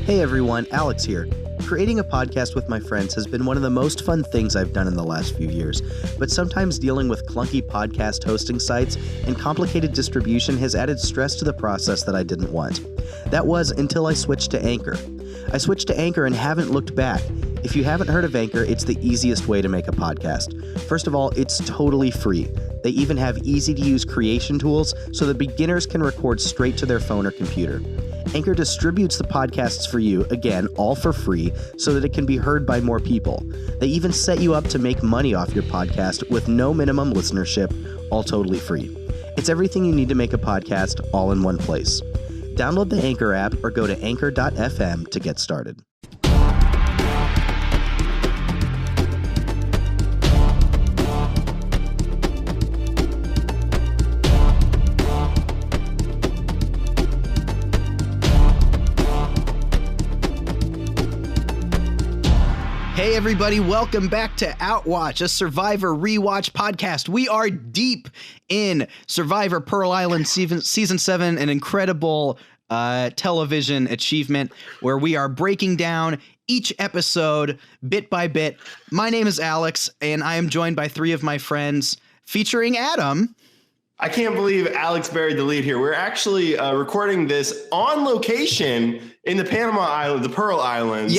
Hey everyone, Alex here. Creating a podcast with my friends has been one of the most fun things I've done in the last few years, but sometimes dealing with clunky podcast hosting sites and complicated distribution has added stress to the process that I didn't want. That was until I switched to Anchor. I switched to Anchor and haven't looked back. If you haven't heard of Anchor, it's the easiest way to make a podcast. First of all, it's totally free. They even have easy-to-use creation tools so that beginners can record straight to their phone or computer. Anchor distributes the podcasts for you, again, all for free, so that it can be heard by more people. They even set you up to make money off your podcast with no minimum listenership, all totally free. It's everything you need to make a podcast, all in one place. Download the Anchor app or go to anchor.fm to get started. Hey everybody, welcome back to Outwatch, a Survivor Rewatch podcast. We are deep in Survivor Pearl Island Season 7, an incredible television achievement where we are breaking down each episode bit by bit. My name is Alex, and I am joined by three of my friends, featuring Adam. I can't believe Alex buried the lead here. We're actually recording this on location in the Panama Island, the Pearl Islands,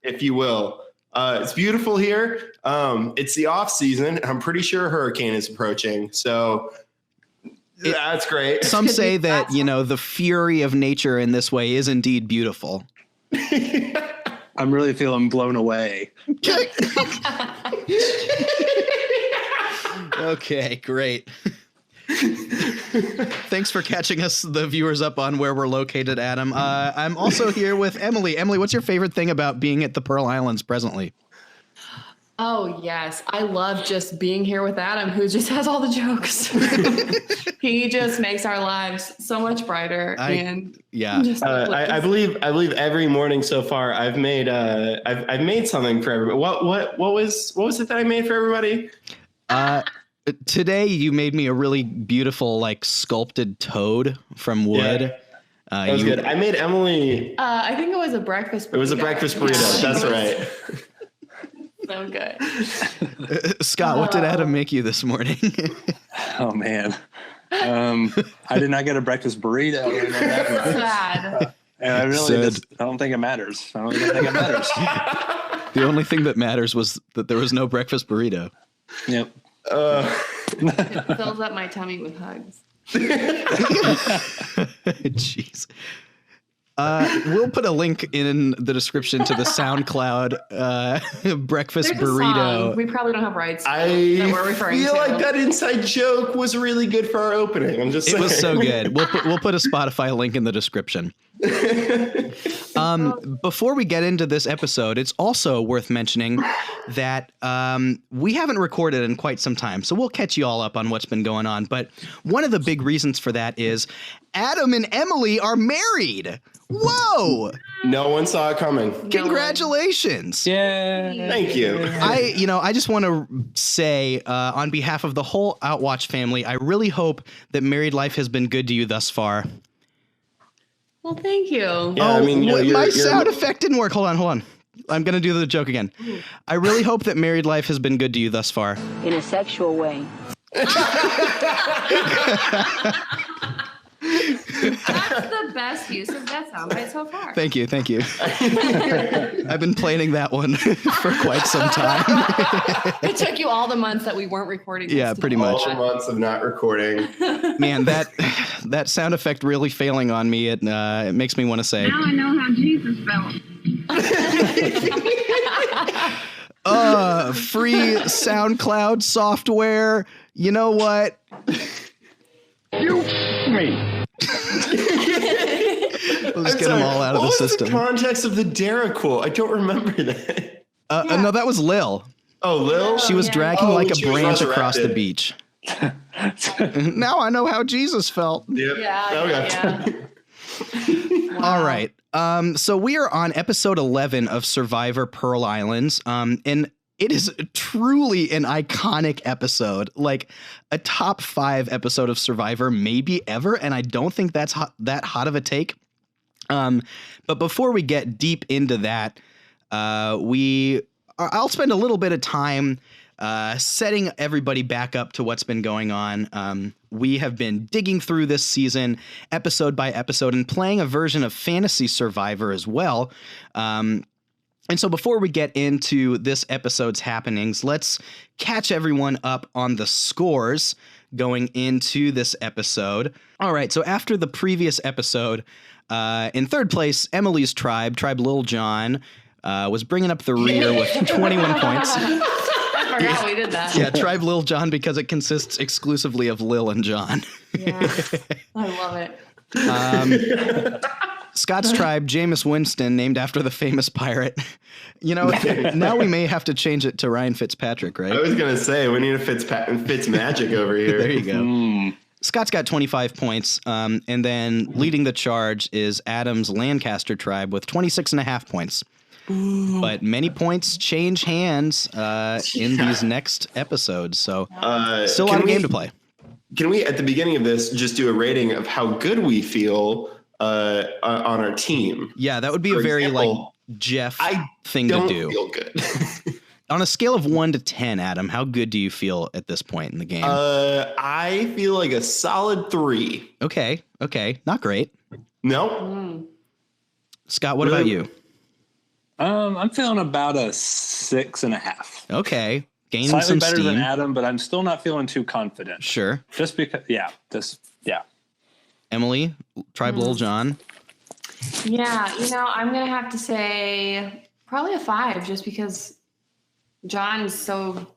if you will. It's beautiful here. It's the off season. I'm pretty sure a hurricane is approaching. So that's great. Some say that, you know, the fury of nature in this way is indeed beautiful. I'm really feeling blown away. Okay, great. Thanks for catching us, the viewers, up on where we're located, Adam. I'm also here with Emily. Emily, what's your favorite thing about being at the Pearl Islands presently? Oh, yes. I love just being here with Adam, who just has all the jokes. He just makes our lives so much brighter. I believe every morning so far I've made something for everybody. What was it that I made for everybody? Today you made me a really beautiful, like, sculpted toad from wood. Yeah. That was good. I made Emily. I think it was a breakfast burrito. It was a breakfast burrito. Yeah. That's right. So good. Scott, what did Adam make you this morning? Oh man, I did not get a breakfast burrito. Sad. And I don't think it matters. I don't even think it matters. The only thing that matters was that there was no breakfast burrito. Yep. It fills up my tummy with hugs. Jeez. We'll put a link in the description to the SoundCloud breakfast burrito. Song. We probably don't have rights. I feel like that inside joke was really good for our opening. I'm just saying. It was so good. We'll put a Spotify link in the description. Before we get into this episode, it's also worth mentioning that we haven't recorded in quite some time, so we'll catch you all up on what's been going on. But one of the big reasons for that is Adam and Emily are married. Whoa! No one saw it coming. Congratulations. Yeah. Thank you. I just want to say on behalf of the whole Outwatch family, I really hope that married life has been good to you thus far. Well, thank you. Yeah, my sound effect didn't work. Hold on. I'm going to do the joke again. I really hope that married life has been good to you thus far. In a sexual way. That's the best use of that soundbite so far. Thank you. I've been planning that one for quite some time. It took you all the months that we weren't recording. Yeah, pretty much. All the months of not recording. Man, that sound effect really failing on me. It makes me want to say. Now I know how Jesus felt. Free SoundCloud software. You know what? Let's get them all out of the system. What was the context of the Dara quote? I don't remember that. No, that was Lil. Oh, Lil? She was dragging like a branch across the beach. Now I know how Jesus felt. Yep. Yeah. Wow. All right. So we are on episode 11 of Survivor Pearl Islands. And it is truly an iconic episode, like a top 5 episode of Survivor maybe ever. And I don't think that's that hot of a take. But before we get deep into that, I'll spend a little bit of time setting everybody back up to what's been going on. We have been digging through this season episode by episode and playing a version of Fantasy Survivor as well. And so before we get into this episode's happenings, let's catch everyone up on the scores going into this episode. All right, so after the previous episode, in third place, Emily's Tribe Lil Jon, was bringing up the rear with 21 points. I forgot we did that. Yeah, Tribe Lil Jon because it consists exclusively of Lil and John. Yeah, I love it. Scott's Tribe, Jameis Winston, named after the famous pirate. You know, now we may have to change it to Ryan Fitzpatrick, right? I was going to say, we need a Fitz magic over here. There you go. Scott's got 25 points, and then leading the charge is Adam's Lancaster Tribe with 26.5 points. Ooh. But many points change hands in these next episodes, so still a lot of game to play. Can we, at the beginning of this, just do a rating of how good we feel on our team? Yeah, that would be a very Jeff thing to do. I don't feel good. On a scale of 1 to 10, Adam, how good do you feel at this point in the game? I feel like a solid 3. Okay, not great. No. Scott, what about you? I'm feeling about a 6.5. Okay, gaining slightly some better steam. than Adam, but I'm still not feeling too confident. Sure. Just because, yeah. Emily, Tribe Lil Jon. Yeah, I'm gonna have to say probably a 5, just because John's so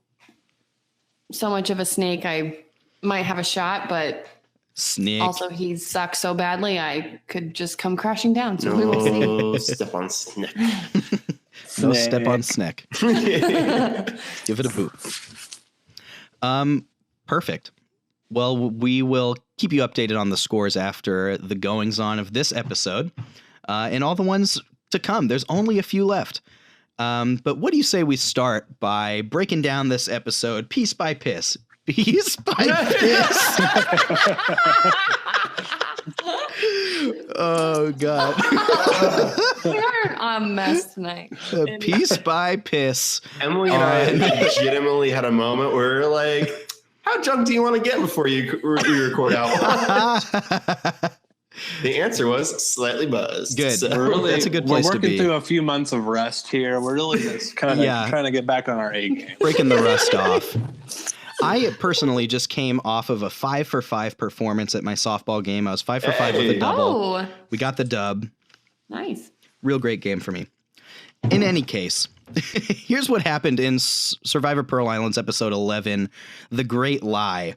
much of a snake. I might have a shot, but snake. Also, he sucks so badly, I could just come crashing down. So we will see. Step on snake. No step on snack. Give it a boot. Perfect. Well, we will keep you updated on the scores after the goings on of this episode and all the ones to come. There's only a few left. But what do you say we start by breaking down this episode piece by piece? Piece by piece. Oh, God. We're a mess tonight. Piece by piece. Emily and I legitimately had a moment where we were like, how drunk do you want to get before you record Outwatch? The answer was slightly buzzed. Good. So. That's a good place to be. We're working through a few months of rest here. We're really just kind of trying to get back on our A game. Breaking the rust off. I personally just came off of a 5-for-5 performance at my softball game. I was 5 for 5 with a double. Oh. We got the dub. Nice. Real great game for me. In any case, here's what happened in Survivor Pearl Islands episode 11, The Great Lie.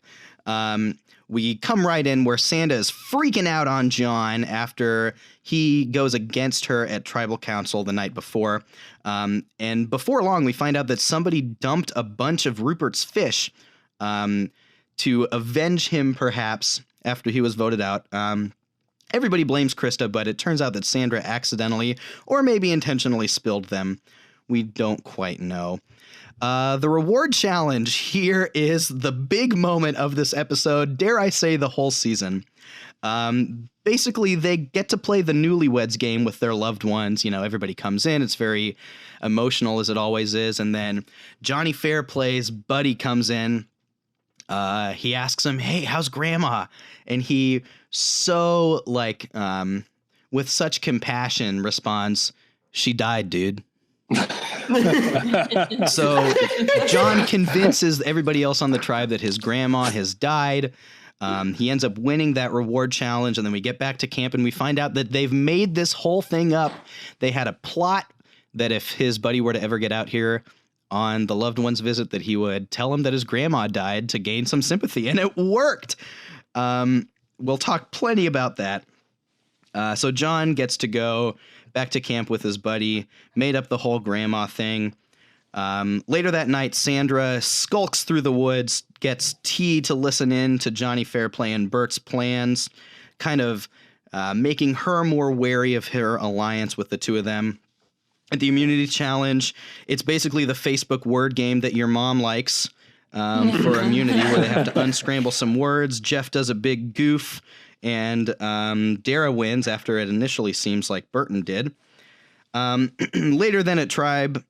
We come right in where Sanda is freaking out on John after he goes against her at Tribal Council the night before. And before long, we find out that somebody dumped a bunch of Rupert's fish to avenge him, perhaps, after he was voted out. Everybody blames Krista, but it turns out that Sandra accidentally or maybe intentionally spilled them. We don't quite know. The reward challenge here is the big moment of this episode, dare I say the whole season. Basically, they get to play the newlyweds game with their loved ones. You know, everybody comes in. It's very emotional, as it always is. And then Johnny Fairplay's buddy comes in. He asks him, hey, how's grandma? And he so, with such compassion responds, she died, dude. So John convinces everybody else on the tribe that his grandma has died. He ends up winning that reward challenge, and then we get back to camp and we find out that they've made this whole thing up. They had a plot that if his buddy were to ever get out here on the loved one's visit, that he would tell him that his grandma died to gain some sympathy, and it worked. We'll talk plenty about that. So John gets to go back to camp with his buddy, made up the whole grandma thing. Later that night, Sandra skulks through the woods, gets T to listen in to Johnny Fairplay and Bert's plans, kind of making her more wary of her alliance with the two of them. At the immunity challenge, it's basically the Facebook word game that your mom likes for immunity, where they have to unscramble some words. Jeff does a big goof and Dara wins after it initially seems like Burton did. Later then at Tribe,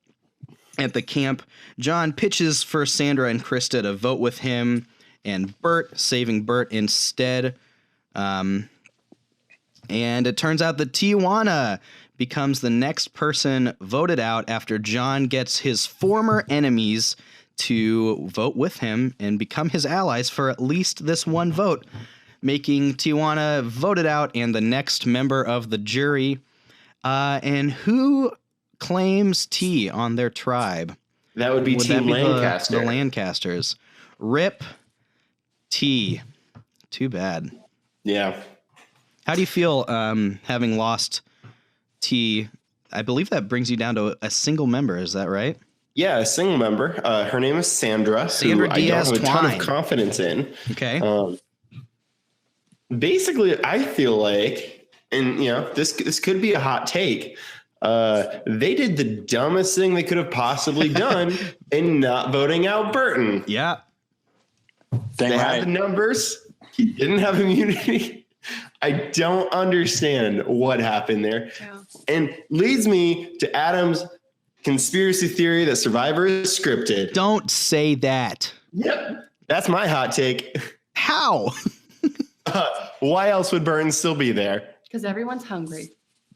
at the camp, John pitches for Sandra and Krista to vote with him and Bert, saving Bert instead. And it turns out that Tijuana becomes the next person voted out after John gets his former enemies to vote with him and become his allies for at least this one vote, making Tijuana voted out and the next member of the jury. And who claims T on their tribe? That would be Team Lancaster. The Lancasters. Rip T. Too bad. Yeah. How do you feel having lost T? I believe that brings you down to a single member. Is that right? Yeah, a single member. Her name is Sandra. Sandra Diaz I don't have a ton Twine. of confidence in. Okay. Basically, I feel like, and this could be a hot take. They did the dumbest thing they could have possibly done in not voting out Burton. Yeah. They had the numbers. He didn't have immunity. I don't understand what happened there. Yeah. And leads me to Adam's conspiracy theory that Survivor is scripted. Don't say that. Yep. That's my hot take. How? Why else would Burton still be there? Because everyone's hungry.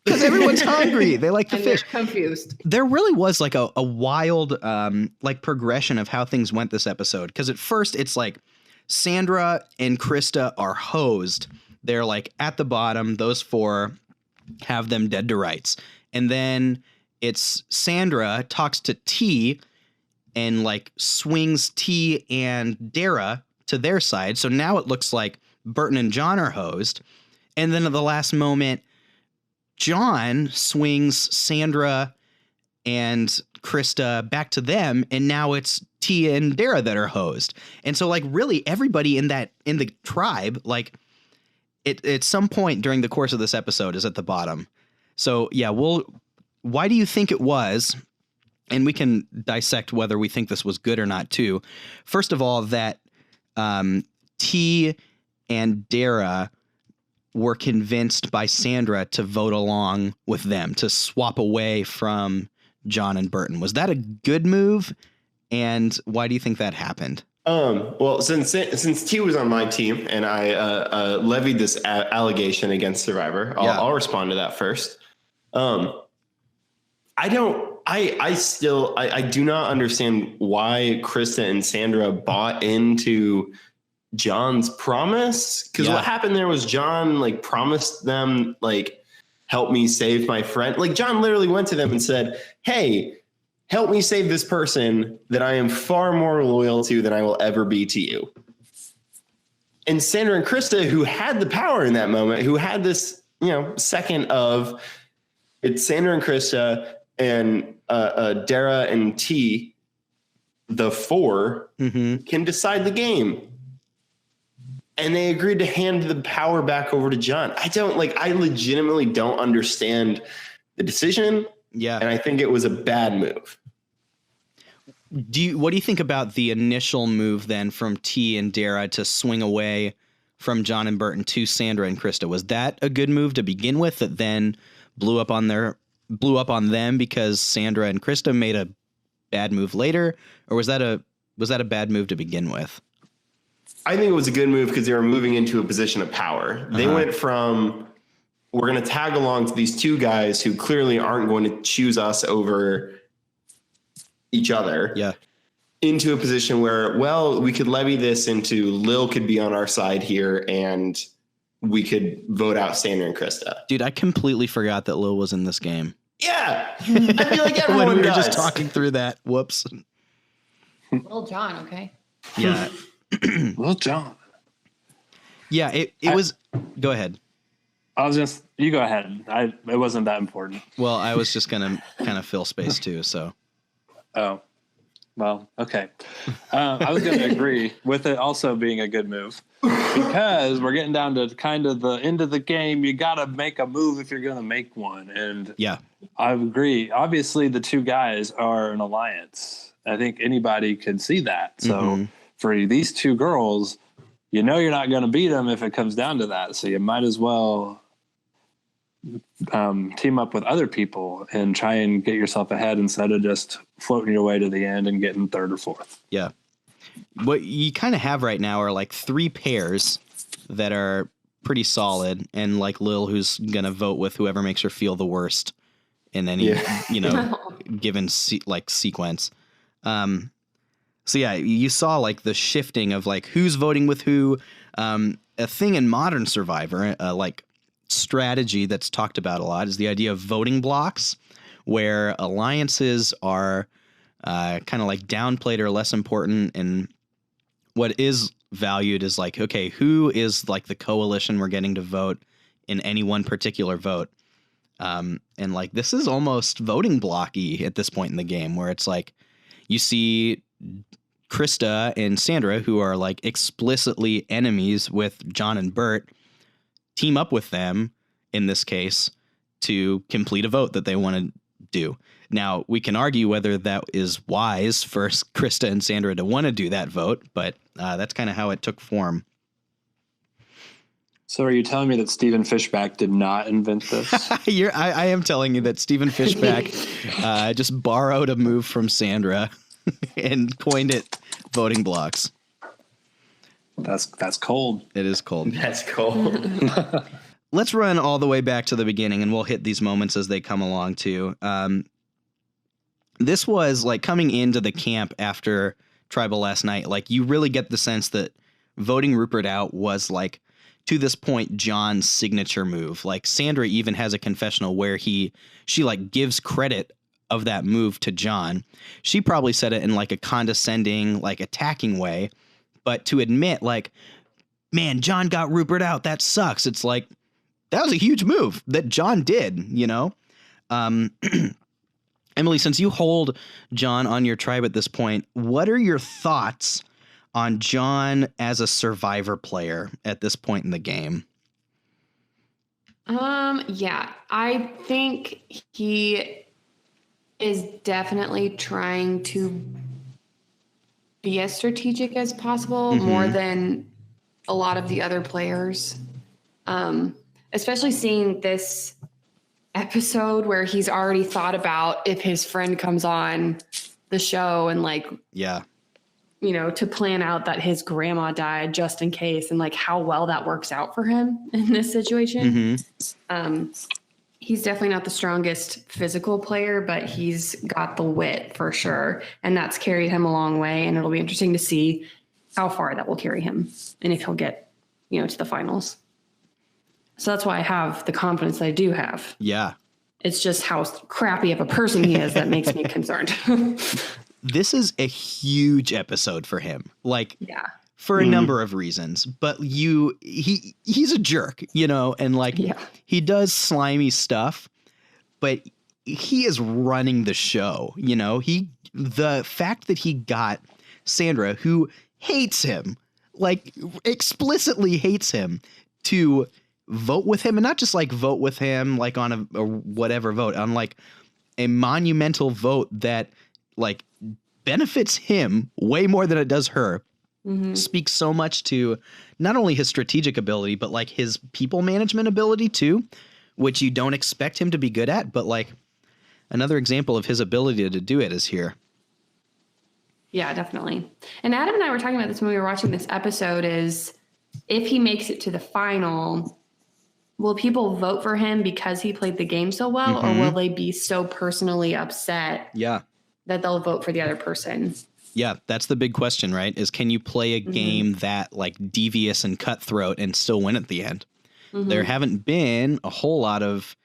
Because everyone's hungry. They like to fish. They're confused. There really was like a wild progression of how things went this episode. Because at first it's like Sandra and Krista are hosed. They're like at the bottom. Those four have them dead to rights. And then it's Sandra talks to T and like swings T and Dara to their side. So now it looks like Burton and John are hosed. And then at the last moment, John swings Sandra and Krista back to them. And now it's T and Dara that are hosed. And so like really everybody in the tribe, like at some point during the course of this episode is at the bottom. So yeah, why do you think it was? And we can dissect whether we think this was good or not too. First of all, that T and Dara were convinced by Sandra to vote along with them, to swap away from John and Burton. Was that a good move? And why do you think that happened? Well, since T was on my team and I levied this allegation against Survivor, I'll respond to that first. I do not understand why Krista and Sandra bought into John's promise. Because what happened there was John like promised them like, help me save my friend. Like John literally went to them and said, hey, help me save this person that I am far more loyal to than I will ever be to you. And Sandra and Krista, who had the power in that moment, who had this, second of it's Sandra and Krista and Dara and T, the four, can decide the game. And they agreed to hand the power back over to John. I legitimately don't understand the decision. Yeah. And I think it was a bad move. What do you think about the initial move then from T and Dara to swing away from John and Burton to Sandra and Krista? Was that a good move to begin with that then blew up on them because Sandra and Krista made a bad move later? Or was that a bad move to begin with? I think it was a good move because they were moving into a position of power. They went from, we're going to tag along to these two guys who clearly aren't going to choose us over each other. Yeah. Into a position where, well, we could levy this into Lil could be on our side here and we could vote out Sandra and Krista. Dude, I completely forgot that Lil was in this game. Yeah. I feel like everyone when we were does. just talking through that. Whoops. Little John, okay. Yeah. Little John. Yeah, it was. Go ahead. You go ahead. It wasn't that important. Well, I was just gonna kind of fill space too. So. Oh, well, okay. I was gonna agree with it also being a good move because we're getting down to kind of the end of the game. You got to make a move if you're gonna make one, and yeah, I agree. Obviously, the two guys are an alliance. I think anybody could see that. So. For these two girls, you know you're not going to beat them if it comes down to that. So you might as well team up with other people and try and get yourself ahead instead of just floating your way to the end and getting third or fourth. Yeah. What you kind of have right now are like 3 pairs that are pretty solid, and like Lil, who's going to vote with whoever makes her feel the worst in any, given sequence. So yeah, you saw like the shifting of like who's voting with who. A thing in modern Survivor, like strategy that's talked about a lot, is the idea of voting blocks, where alliances are kind of like downplayed or less important, and what is valued is like, okay, who is like the coalition we're getting to vote in any one particular vote. And like this is almost voting blocky at this point in the game, where it's like you see Krista and Sandra, who are like explicitly enemies with John and Bert, team up with them in this case to complete a vote that they want to do. Now, we can argue whether that is wise for Krista and Sandra to want to do that vote, but that's kind of how it took form. So are you telling me that Stephen Fishback did not invent this? I am telling you that Stephen Fishback just borrowed a move from Sandra and coined it voting blocks. That's cold. It is cold. That's cold. Let's run all the way back to the beginning, and we'll hit these moments as they come along too. This was like coming into the camp after Tribal last night. Like you really get the sense that voting Rupert out was like, to this point, John's signature move. Like Sandra even has a confessional where she like gives credit of that move to John. She probably said it in like a condescending, like attacking way, but to admit like, man, John got Rupert out. That sucks. It's like, that was a huge move that John did, you know? Emily, since you hold John on your tribe at this point, what are your thoughts on John as a Survivor player at this point in the game? Yeah, I think he is definitely trying to be as strategic as possible, more than a lot of the other players. Especially seeing this episode where he's already thought about if his friend comes on the show and like, to plan out that his grandma died just in case, and like how well that works out for him in this situation. He's definitely not the strongest physical player, but he's got the wit for sure. And that's carried him a long way. And it'll be interesting to see how far that will carry him and if he'll get, to the finals. So that's why I have the confidence that I do have. Yeah. It's just how crappy of a person he is that makes me concerned. This is a huge episode for him. Like, for a number of reasons, but he's a jerk, and like he does slimy stuff, but he is running the show. The fact that he got Sandra, who hates him, like explicitly hates him, to vote with him, and not just like vote with him like on a whatever vote, on like a monumental vote that like benefits him way more than it does her, speaks so much to not only his strategic ability, but like his people management ability too, which you don't expect him to be good at, but like another example of his ability to do it is here. Yeah, definitely. And Adam and I were talking about this when we were watching this episode, is if he makes it to the final, will people vote for him because he played the game so well, or will they be so personally upset that they'll vote for the other person? Yeah, that's the big question, right? Is can you play a game that like devious and cutthroat and still win at the end? There haven't been a whole lot of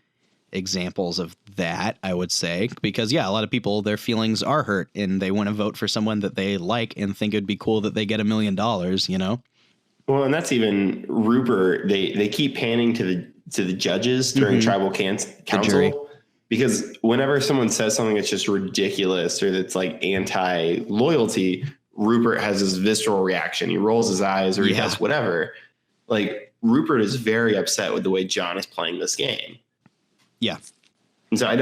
examples of that, I would say, because a lot of people, their feelings are hurt and they want to vote for someone that they like and think it'd be cool that they get $1 million, Well, and that's even Rupert. They keep panning to the judges during tribal council. Because whenever someone says something that's just ridiculous or that's like anti-loyalty, Rupert has this visceral reaction. He rolls his eyes or he does whatever. Like Rupert is very upset with the way John is playing this game. Yeah. And so I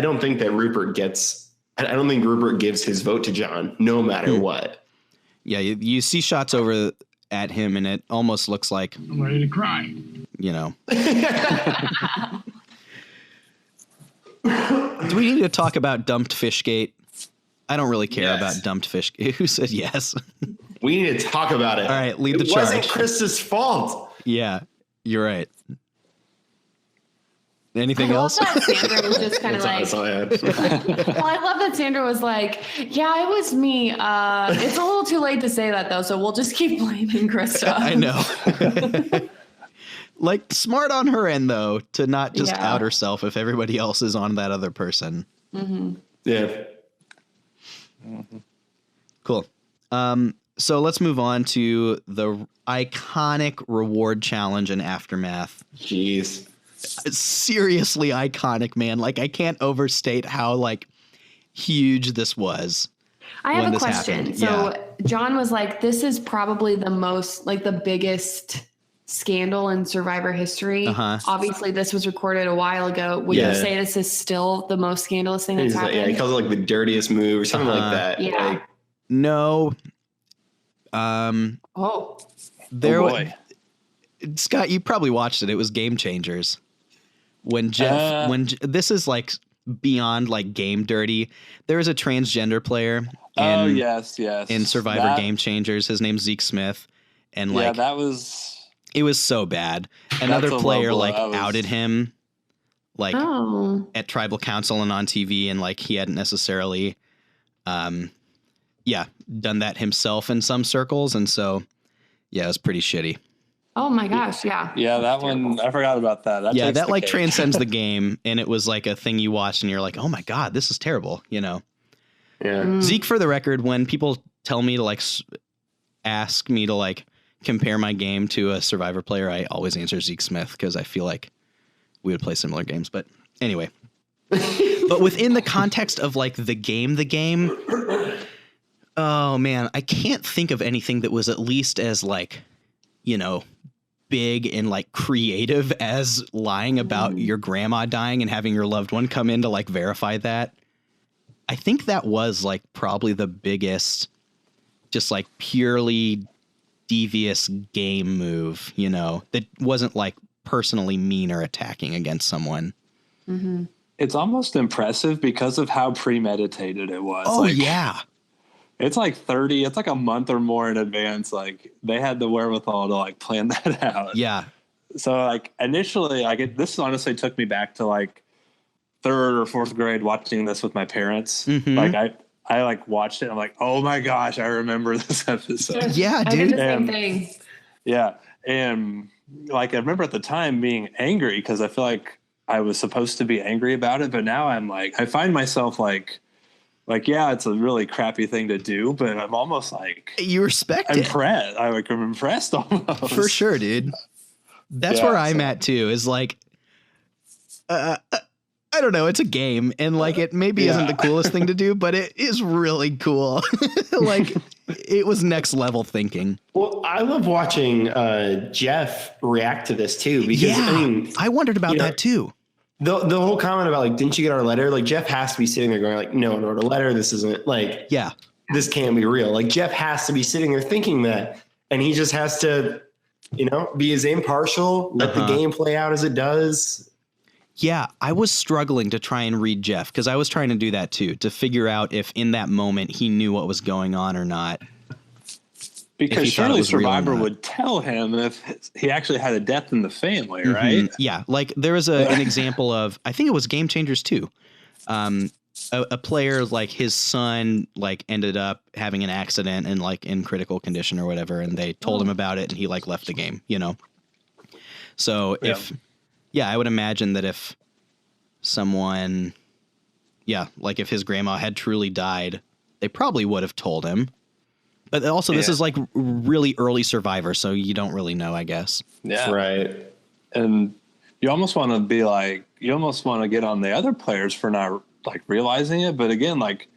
don't think that Rupert gives his vote to John no matter what. Yeah. You see shots over at him, and it almost looks like I'm ready to cry. You know. Do we need to talk about dumped Fishgate? I don't really care about dumped Fishgate. Who said yes? We need to talk about it. All right, lead the charge. It wasn't Chris's fault. Yeah, you're right. Anything else? That Sandra was just kind of like. Well, I love that Sandra was like, "Yeah, it was me. It's a little too late to say that though, so we'll just keep blaming Krista." I know. Like, smart on her end though, to not just out herself if everybody else is on that other person. Mm-hmm. Yeah. Mm-hmm. Cool. So let's move on to the iconic reward challenge and aftermath. Jeez. It's seriously iconic, man. Like, I can't overstate how like huge this was. I have a question. So John was like, this is probably the most, like the biggest scandal in Survivor history. Obviously this was recorded a while ago. Would you say this is still the most scandalous thing that's happened? He calls it like the dirtiest move or something like that. Yeah. Like, no. Scott, you probably watched it. It was Game Changers. When Jeff, this is like beyond like game dirty. There is a transgender player. In Survivor Game Changers. His name's Zeke Smith, and like it was so bad. Another player like outed him, like at tribal council and on TV, and like he hadn't necessarily, done that himself in some circles, and so it was pretty shitty. Oh my gosh, yeah. Yeah, that one, I forgot about that. That like transcends the game, and it was like a thing you watched and you're like, oh my God, this is terrible, you know? Yeah. Zeke, for the record, when people tell me to like ask me to like compare my game to a Survivor player, I always answer Zeke Smith because I feel like we would play similar games. But anyway, but within the context of like the game, oh man, I can't think of anything that was at least as like, you know, big and like creative as lying about your grandma dying and having your loved one come in to like verify that. I think that was like probably the biggest, just like purely devious game move, you know, that wasn't like personally mean or attacking against someone. Mm-hmm. It's almost impressive because of how premeditated it was. Oh, yeah. It's like it's like a month or more in advance. Like they had the wherewithal to like plan that out. Yeah. So like initially, this honestly took me back to like 3rd or 4th grade watching this with my parents. Mm-hmm. Like I like watched it. I'm like, oh my gosh, I remember this episode. Yeah, dude. I did the same thing. Yeah. And like, I remember at the time being angry because I feel like I was supposed to be angry about it. But now I'm like, I find myself like, yeah, it's a really crappy thing to do, but I'm almost like you respect it. I'm impressed almost. For sure, dude. That's where I'm at too. Is like, I don't know. It's a game, and like it maybe isn't the coolest thing to do, but it is really cool. Like it was next level thinking. Well, I love watching Jeff react to this too, because I mean, I wondered about that too. The whole comment about like, didn't you get our letter? Like Jeff has to be sitting there going like, no, I wrote a letter. This isn't like, this can't be real. Like Jeff has to be sitting there thinking that, and he just has to, you know, be as impartial, let the game play out as it does. Yeah, I was struggling to try and read Jeff because I was trying to do that too, to figure out if in that moment he knew what was going on or not. Because surely Survivor would tell him if he actually had a death in the family, right? Yeah, like there was an example of, I think it was Game Changers too. A player, like his son, like ended up having an accident and like in critical condition or whatever, and they told him about it, and he like left the game, you know. So I would imagine that if someone, like if his grandma had truly died, they probably would have told him. But also, this is like really early Survivor, so you don't really know, I guess. Yeah. Right. And you almost want to be like, you almost want to get on the other players for not like realizing it. But again, like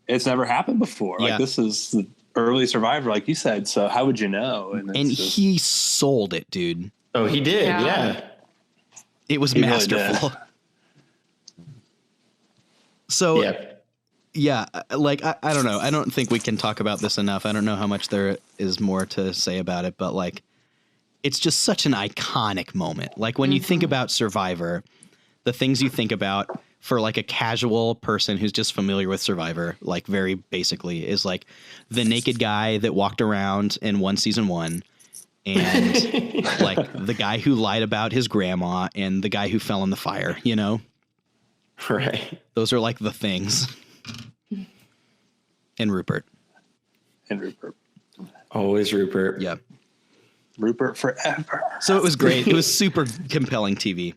it's never happened before. Like this is the early Survivor, like you said. So how would you know? And he sold it, dude. Oh, he did. Yeah. It was masterful. Really So Yeah, like, I don't know. I don't think we can talk about this enough. I don't know how much there is more to say about it, but like, it's just such an iconic moment. Like when you think about Survivor, the things you think about for like a casual person who's just familiar with Survivor, like very basically, is like the naked guy that walked around and won season 1, and like the guy who lied about his grandma and the guy who fell in the fire, you know? Right. Those are like the things. And Rupert. Always Rupert. Yeah. Rupert forever. So it was great. It was super compelling TV.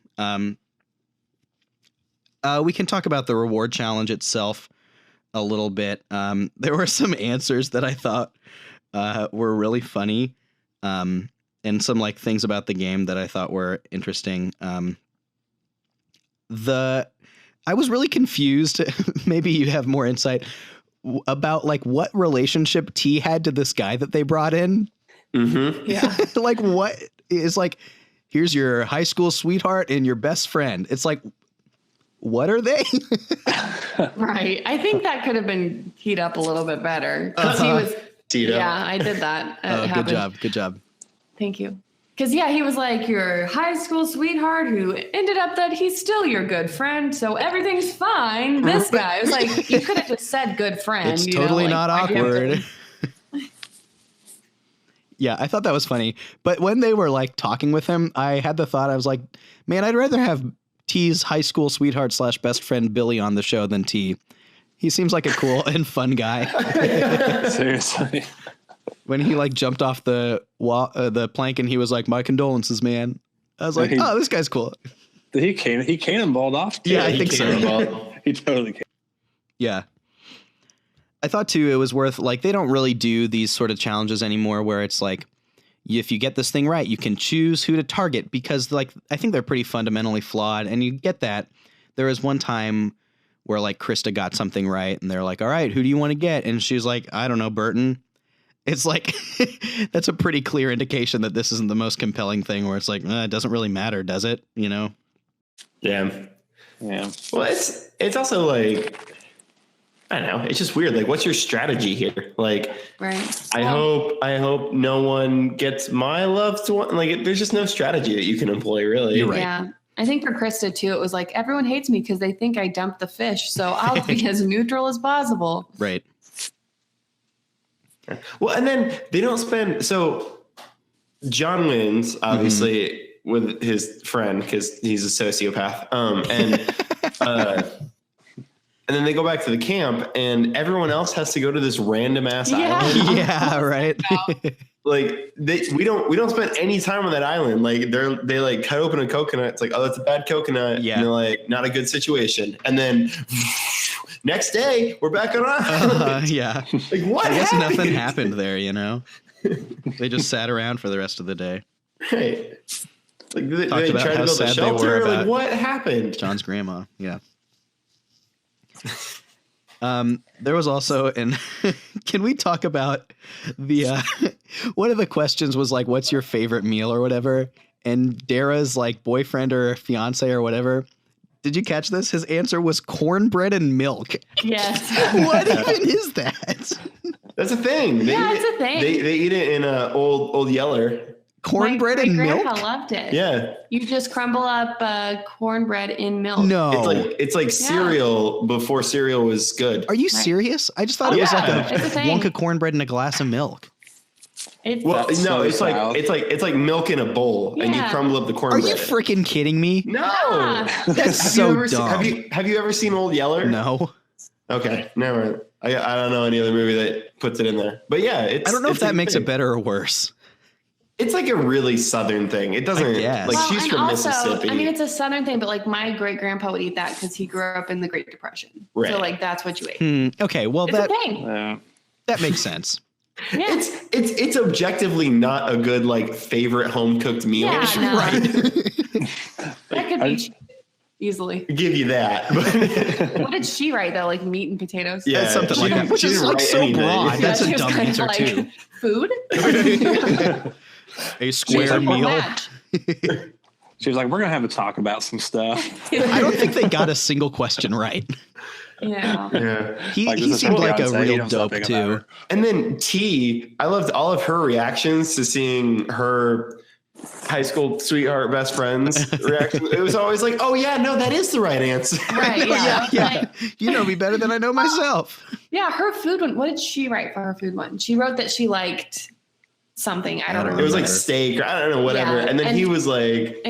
We can talk about the reward challenge itself a little bit. There were some answers that I thought were really funny, and some like things about the game that I thought were interesting. I was really confused. Maybe you have more insight about like what relationship T had to this guy that they brought in. Mm-hmm. Yeah. Like what is like, here's your high school sweetheart and your best friend. It's like, what are they? Right. I think that could have been teed up a little bit better. He was Teed up. Yeah, I did that. Good job. Thank you. Because, yeah, he was like your high school sweetheart who ended up that he's still your good friend. So everything's fine. This guy was like, you could have just said good friend. It's you totally know, like, not awkward. Yeah, I thought that was funny. But when they were like talking with him, I had the thought, I was like, man, I'd rather have T's high school sweetheart / best friend Billy on the show than T. He seems like a cool and fun guy. Seriously. When he like jumped off the wall, the plank, and he was like, "My condolences, man." I was like, "Oh, this guy's cool." He cannonballed off. Yeah, I think so. He totally can. Yeah. I thought too, it was worth like, they don't really do these sort of challenges anymore where it's like, if you get this thing right, you can choose who to target, because like, I think they're pretty fundamentally flawed, and you get that. There was one time where like Krista got something right and they're like, all right, who do you want to get? And she's like, I don't know, Burton. It's like, that's a pretty clear indication that this isn't the most compelling thing, where it's like, it doesn't really matter, does it? You know? Yeah. Yeah. Well, it's also like, I don't know. It's just weird. Like, what's your strategy here? Like, Right. I hope no one gets my loved one. Like, there's just no strategy that you can employ, really. You're right. Yeah. I think for Krista too, it was like, everyone hates me because they think I dumped the fish. So I'll be as neutral as possible. Right. Well, and then they don't spend. So John wins, obviously, with his friend because he's a sociopath. And then they go back to the camp, and everyone else has to go to this random ass island. Yeah, right. Like we don't spend any time on that island. Like they like cut open a coconut. It's like, oh, that's a bad coconut. Yeah. And they're like, not a good situation. And then next day we're back on island. Yeah. Like, what? I guess happened? nothing happened there, you know? They just sat around for the rest of the day. Right. Like they Talked about tried how to build a sad they shelter. were about Like, what happened? John's grandma. Yeah. There was also, and can we talk about the, one of the questions was like, what's your favorite meal or whatever? And Dara's like boyfriend or fiance or whatever. Did you catch this? His answer was cornbread and milk. Yes. What even is that? That's a thing. It's a thing. They eat it in Old Yeller. Cornbread and My milk? grandpa loved it. Yeah. You just crumble up cornbread in milk. No. It's like cereal before cereal was good. Are you serious? I just thought it was like It's a a thing. Wonka cornbread and a glass of milk. Well, That's no, so south. it's like milk in a bowl, and you Yeah. crumble up the Are cornbread. you freaking kidding me? No. That's Have so you ever dumb. have you ever seen Old Yeller? No. Okay, never mind. I don't know any other movie that puts it in there. But yeah, I don't know if it's that a makes thing. it better or worse. It's like a really southern thing. It doesn't guess. like Well, she's and from also, Mississippi. I mean, it's a southern thing, but like my great grandpa would eat that because he grew up in the Great Depression. Right. So like that's what you ate. Okay, well It's a thing. Yeah. that makes sense. Yeah. it's objectively not a good like favorite home cooked meal. Yeah, no. Right. That could be easily. Give you that. But What did she write though? Like meat and potatoes? yeah, Something she like that. didn't- Which she is didn't like write so anything. broad. That's she a was dumb kinda answer like, too. Food? A square Simple meal. match. A square like, meal. Match. She was like, we're going to have a talk about some stuff. I don't think they got a single question right. Yeah. He seemed like a real dope too. And then T, I loved all of her reactions to seeing her high school sweetheart best friend's reaction. It was always like, oh yeah, no, that is the right answer. Right. Yeah. You know me better than I know myself. Yeah. Her food one. What did she write for her food one? She wrote that she liked something. I don't remember. It was like steak or I don't know, whatever. Yeah. And then he was like,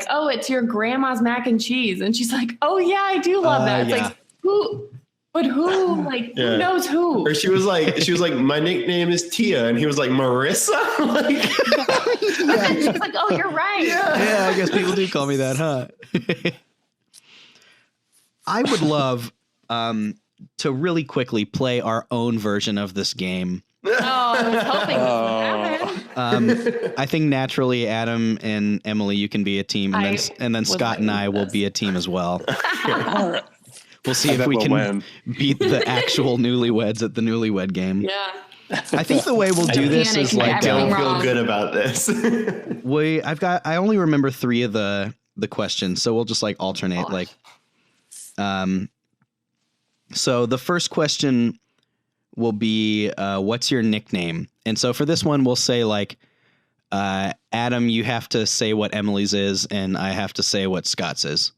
oh, it's your grandma's mac and cheese. And she's like, oh yeah, I do love that. It's like, who? But who? Like, who knows who? Or she was like, my nickname is Tia, and he was like, Marissa. She's like, oh, you're right. Yeah, I guess people do call me that, huh? I would love to really quickly play our own version of this game. Oh, I was hoping this would happen. I think naturally, Adam and Emily, you can be a team, and then Scott and I will be a team as well. We'll see if we can beat the actual newlyweds at the newlywed game. Yeah. I think the way we'll do this is like, I don't feel good about this. I only remember 3 of the questions, so we'll just like alternate. So the first question will be, what's your nickname? And so for this one, we'll say like, Adam, you have to say what Emily's is, and I have to say what Scott's is.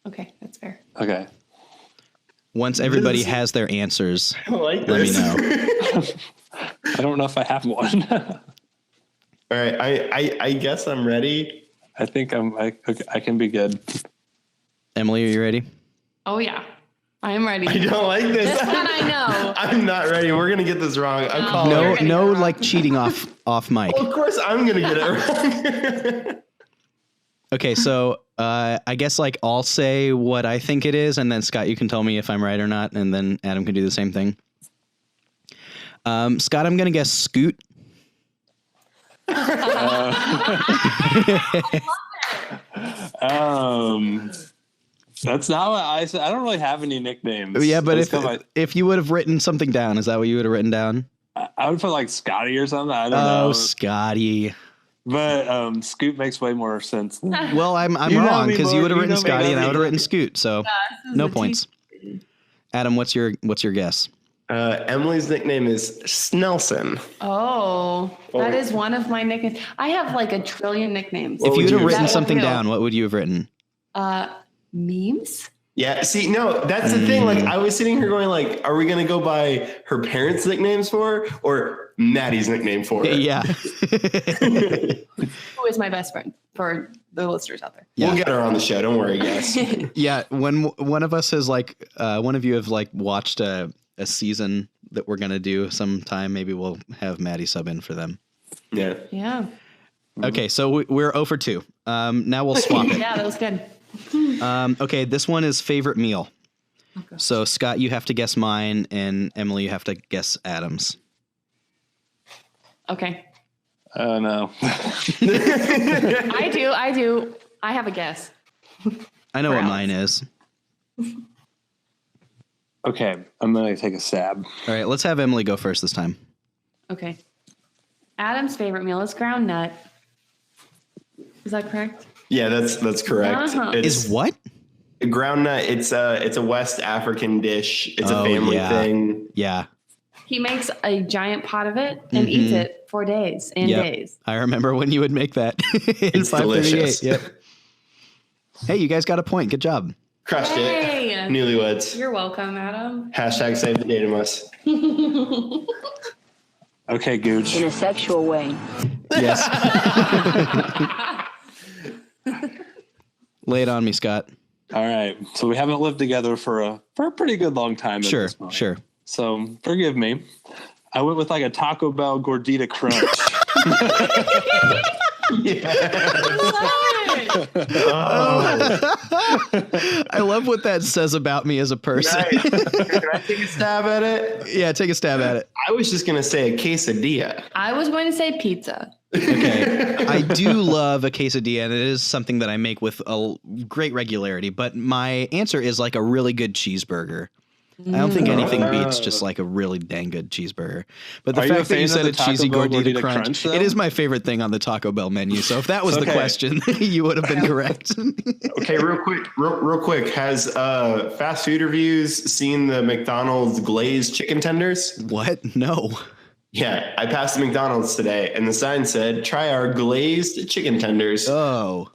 Okay, that's fair. Okay. Once everybody has their answers, let me know. I don't know if I have one. All right, I guess I'm ready. I think I can be good. Emily, are you ready? Oh yeah, I am ready. I don't like this. This one I know. I'm not ready. We're gonna get this wrong. I'm calling. No, like cheating off mic. Well, of course I'm gonna get it wrong. Okay, so I guess like I'll say what I think it is, and then Scott, you can tell me if I'm right or not, and then Adam can do the same thing. Scott, I'm gonna guess Scoot. That's not what I said. I don't really have any nicknames. Yeah, but if you would have wrritten something down, is that what you would have written down? I would put like Scotty or something. I don't know. Oh, Scotty. But Scoot makes way more sense. Well, I'm wrong because you would have written Scotty and I would have written Scoot. So no points. Adam, what's your guess? Emily's nickname is Snelson. Oh, that is one of my nicknames. I have like a trillion nicknames. If you would have written something down, what would you have written? Memes. Yeah, see, no, that's the thing. Like, I was sitting here going, like, are we going to go by her parents' nicknames for her or Maddie's nickname for her? Yeah. Who is my best friend for the listeners out there? Yeah. We'll get her on the show. Don't worry, guys. Yeah, when one of us has like, one of you have like watched a season that we're going to do sometime, maybe we'll have Maddie sub in for them. Yeah. Yeah. Okay, so we're 0 for 2. Now we'll swap it. Yeah, that was good. Okay, this one is favorite meal. Okay. So Scott, you have to guess mine, and Emily, you have to guess Adam's. Okay. Oh no. I do. I have a guess. I know what mine is. Okay, I'm gonna take a stab. All right, let's have Emily go first this time. Okay. Adam's favorite meal is ground nut. Is that correct? Yeah, that's correct. Uh-huh. Is what? Ground nut. It's a West African dish. It's a family thing. Yeah. He makes a giant pot of it and eats it for days and days. I remember when you would make that. It's delicious. Yep. Hey, you guys got a point. Good job. Crushed it. Newlyweds. You're welcome, Adam. Hashtag save the Datamus. Okay, Gooch. In a sexual way. Yes. Lay it on me, Scott. All right. So we haven't lived together for a pretty good long time. Sure. So forgive me. I went with like a Taco Bell Gordita Crunch. I love what that says about me as a person. Nice. Can I take a stab at it? Yeah, take a stab at it. I was just going to say a quesadilla. I was going to say pizza. Okay. I do love a quesadilla, and it is something that I make with a great regularity, but my answer is like a really good cheeseburger. I don't think anything beats just like a really dang good cheeseburger. But the Are you a fact that you fan said of a the Taco cheesy Bell gordita Gordita crunch, Crunch, though? it is my favorite thing on the Taco Bell menu. So if that was the Okay. question, you would have been correct. Okay, real quick. Has fast food reviews seen the McDonald's glazed chicken tenders? What? No. Yeah, I passed the McDonald's today, and the sign said, "Try our glazed chicken tenders." Oh,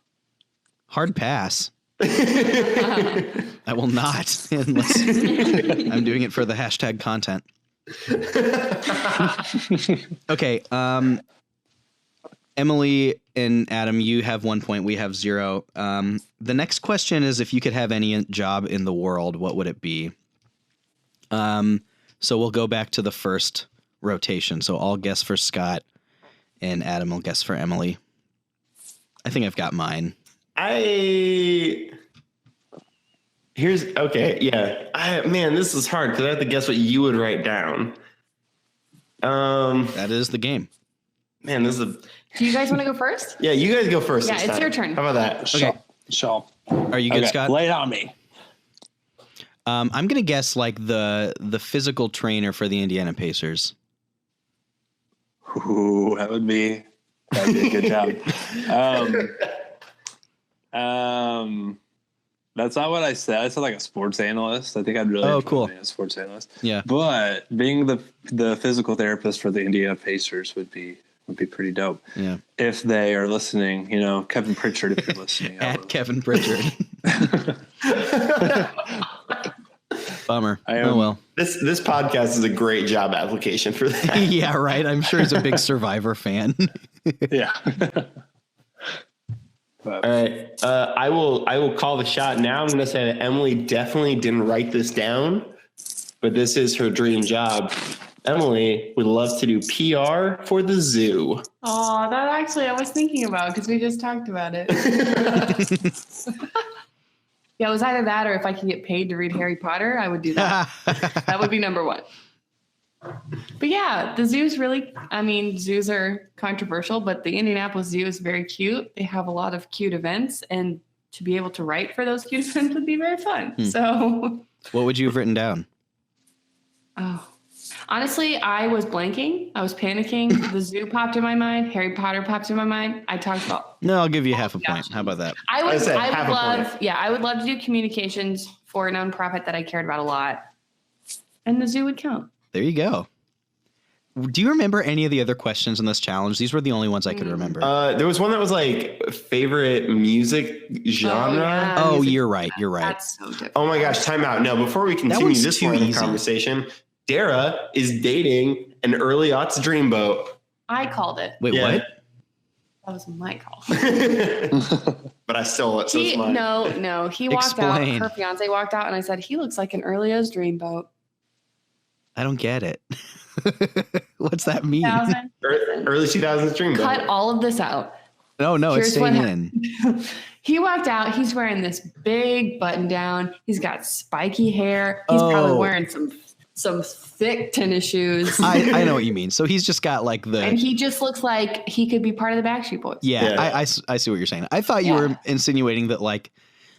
hard pass. I will not unless I'm doing it for the hashtag content. Okay. Emily and Adam, you have 1 point. We have 0. The next question is, if you could have any job in the world, what would it be? So we'll go back to the first rotation. So I'll guess for Scott and Adam will guess for Emily. I think I've got mine. Okay. Man, this is hard because I have to guess what you would write down. That is the game. Man, this is Do you guys want to go first? Yeah, you guys go first. Yeah, this it's time. your turn. How about that? Okay. Shaw. Are you good, Scott? Lay it on me. I'm gonna guess like the physical trainer for the Indiana Pacers. Ooh, that'd be a good job. That's not what I said. I said like a sports analyst. I think I'd really cool. be a sports analyst. Yeah. But being the physical therapist for the Indiana Pacers would be pretty dope. Yeah. If they are listening, Kevin Pritchard, if you're listening. At Kevin Pritchard. Bummer. Oh well. This podcast is a great job application for that. Yeah, right. I'm sure he's a big Survivor fan. Yeah. All right. I will call the shot now. I'm going to say that Emily definitely didn't write this down, but this is her dream job. Emily would love to do PR for the zoo. Oh, that actually I was thinking about because we just talked about it. Yeah, it was either that or if I could get paid to read Harry Potter, I would do that. That would be number one. But yeah, the zoo's zoos are controversial, but the Indianapolis Zoo is very cute. They have a lot of cute events, and to be able to write for those cute events would be very fun. So what would you have written down? Oh, honestly, I was blanking. I was panicking. The zoo popped in my mind. Harry Potter popped in my mind. I talked about. No, I'll give you half a point. How about that? I would love to do communications for a nonprofit that I cared about a lot, and the zoo would count. There you go. Do you remember any of the other questions in this challenge? These were the only ones I could remember. There was one that was like favorite music genre. Music. You're right. That's so different. Oh my gosh, time out. No, before we continue this part of the conversation, Dara is dating an early aughts dreamboat. I called it. Wait, what? That was my call. But I stole it, so it's mine. No. He walked out. Her fiance walked out, and I said, he looks like an early aughts dreamboat. I don't get it. What's that mean? Early 2000s dreamboat. Cut all of this out. No, it's staying in. He walked out. He's wearing this big button down. He's got spiky hair. He's probably wearing some thick tennis shoes. I know what you mean. So he's just got like and he just looks like he could be part of the Backstreet Boys. Yeah. I see what you're saying. I thought you were insinuating that like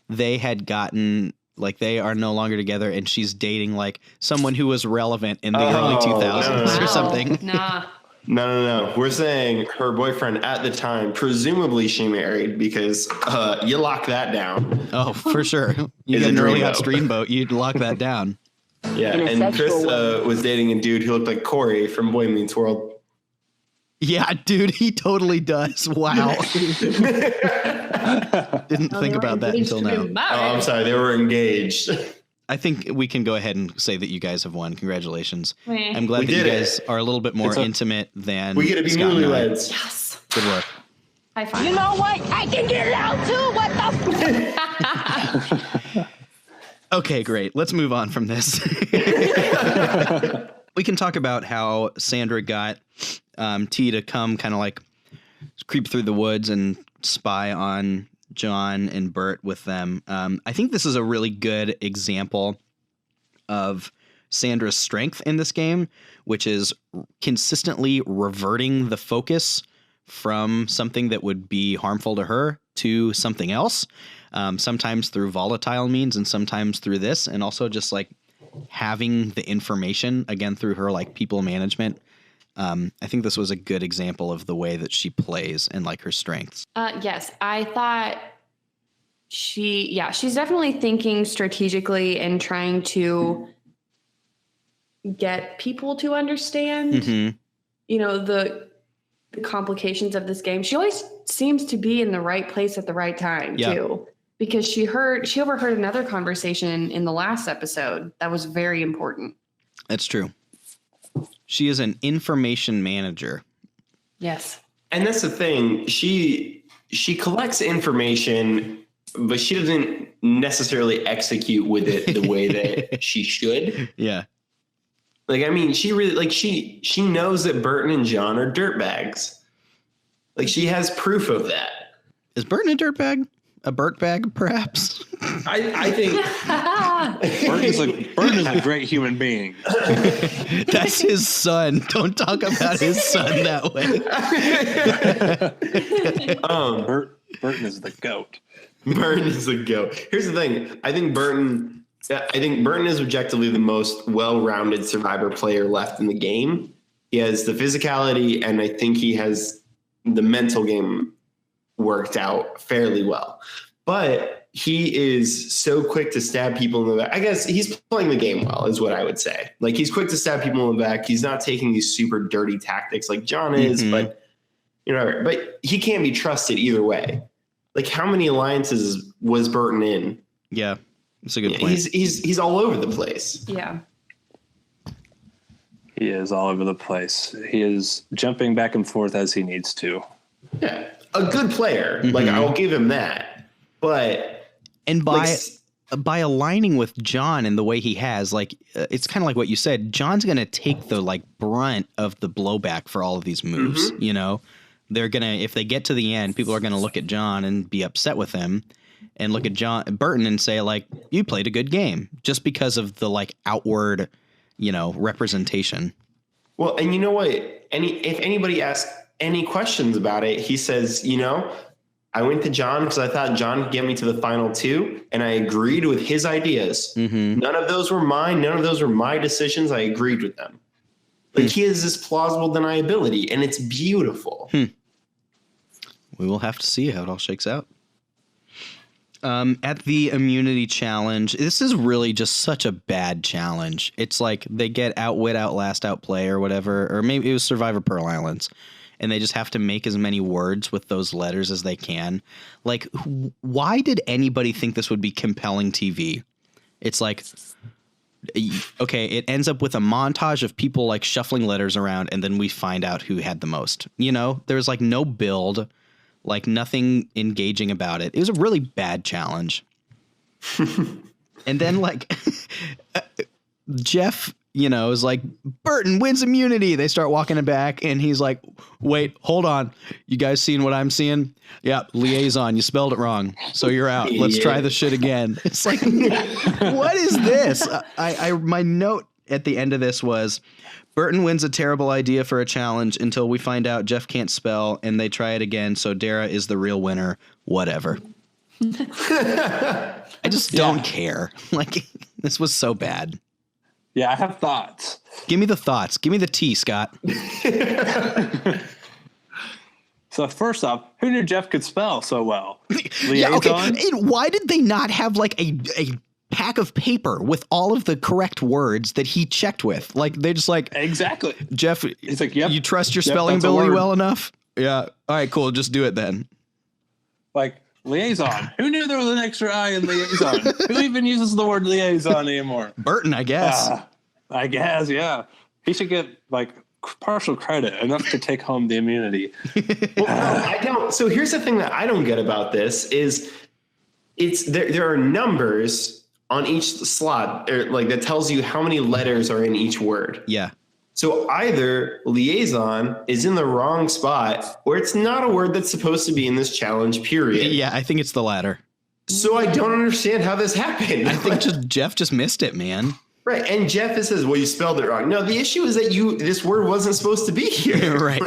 they had gotten like they are no longer together and she's dating like someone who was relevant in the early 2000s or something. Nah. No. We're saying her boyfriend at the time, presumably she married, because you lock that down. Oh, for sure. You get an early aughts dreamboat, you'd lock that down. Yeah, and Chris was dating a dude who looked like Corey from Boy Meets World. Yeah, dude, he totally does. Wow. Didn't think about that until now. Oh, I'm sorry. They were engaged. I think we can go ahead and say that you guys have won. Congratulations. I'm glad that you guys are a little bit more intimate than we get to be newlyweds. Yes. Good work. High five. You know what? I can get loud too. What the? Okay, great. Let's move on from this. We can talk about how Sandra got T to come kind of like creep through the woods and spy on John and Bert with them. I think this is a really good example of Sandra's strength in this game, which is consistently reverting the focus from something that would be harmful to her to something else, sometimes through volatile means and sometimes through this, and also just like having the information again through her like people management. I think this was a good example of the way that she plays and like her strengths. Yes, I thought she's definitely thinking strategically and trying to get people to understand, the complications of this game. She always seems to be in the right place at the right time too, because she overheard another conversation in the last episode that was very important. That's true. She is an information manager. Yes. And that's the thing. She collects information, but she doesn't necessarily execute with it the way that she should. Yeah. Like, I mean, she really, like, she knows that Burton and John are dirtbags. Like, she has proof of that. Is Burton a dirtbag? A Burt bag, perhaps? I think Burton is a great human being. That's his son. Don't talk about his son that way. Burton is the goat. Burton is the goat. Here's the thing. I think Burton is objectively the most well-rounded survivor player left in the game. He has the physicality, and I think he has the mental game worked out fairly well. But he is so quick to stab people in the back. I guess he's playing the game well, is what I would say. Like, he's quick to stab people in the back. He's not taking these super dirty tactics like John is, but he can't be trusted either way. Like, how many alliances was Burton in? Yeah, that's a good point. He's all over the place. Yeah. He is all over the place. He is jumping back and forth as he needs to. Yeah, a good player. Like, I'll give him that. But by aligning with John in the way he has, like, it's kind of like what you said. John's going to take the like brunt of the blowback for all of these moves. You know, they're going to, if they get to the end, people are going to look at John and be upset with him and look at Burton and say, like, you played a good game just because of the like outward, representation. Well, and you know what? If anybody asks any questions about it, he says, I went to John because I thought John could get me to the final two, and I agreed with his ideas. None of those were mine. None of those were my decisions. I agreed with them. Like, he has this plausible deniability, and it's beautiful. We will have to see how it all shakes out. At the immunity challenge, this is really just such a bad challenge. It's like they get outwit, outlast, outplay, or whatever, or maybe it was Survivor Pearl Islands. And they just have to make as many words with those letters as they can. Like, why did anybody think this would be compelling TV? It's like, okay, it ends up with a montage of people like shuffling letters around, and then we find out who had the most. There's like no build, like nothing engaging about it. It was a really bad challenge. And then like Jeff, is like, Burton wins immunity. They start walking it back, and he's like, wait, hold on. You guys seeing what I'm seeing? Yeah, liaison. You spelled it wrong, so you're out. Let's try the shit again. It's like, what is this? My note at the end of this was, Burton wins a terrible idea for a challenge until we find out Jeff can't spell, and they try it again, so Dara is the real winner. Whatever. I just don't care. Like, this was so bad. Yeah, I have thoughts. Give me the thoughts. Give me the tea, Scott. So first off, who knew Jeff could spell so well? Liaison? Yeah, okay. And why did they not have like a pack of paper with all of the correct words that he checked with? Like, they just like, exactly. Jeff, it's like, yep, you trust your spelling ability well enough? Yeah. All right, cool. Just do it then. Like, liaison. Who knew there was an extra I in liaison? Who even uses the word liaison anymore? Burton, I guess. I guess, yeah. He should get like partial credit, enough to take home the immunity. Well, I don't. So here's the thing that I don't get about this is there are numbers on each slot, like that tells you how many letters are in each word. Yeah. So either liaison is in the wrong spot, or it's not a word that's supposed to be in this challenge, period. Yeah, I think it's the latter. So I don't understand how this happened. I think Jeff just missed it, man. Right. And Jeff says, well, you spelled it wrong. No, the issue is that this word wasn't supposed to be here. Right.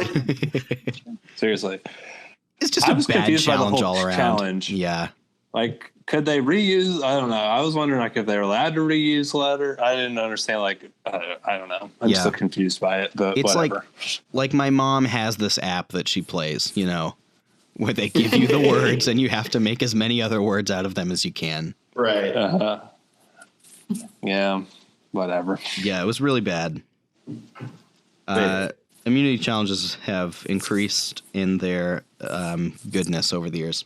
Seriously. It's just a bad challenge all around. Challenge. Yeah. Like, could they reuse? I don't know. I was wondering like if they were allowed to reuse letter. I didn't understand. Like, I don't know. I'm still confused by it, but it's whatever. Like my mom has this app that she plays, you know, where they give you the words and you have to make as many other words out of them as you can. Right. Yeah. Whatever. Yeah, it was really bad. Immunity challenges have increased in their goodness over the years.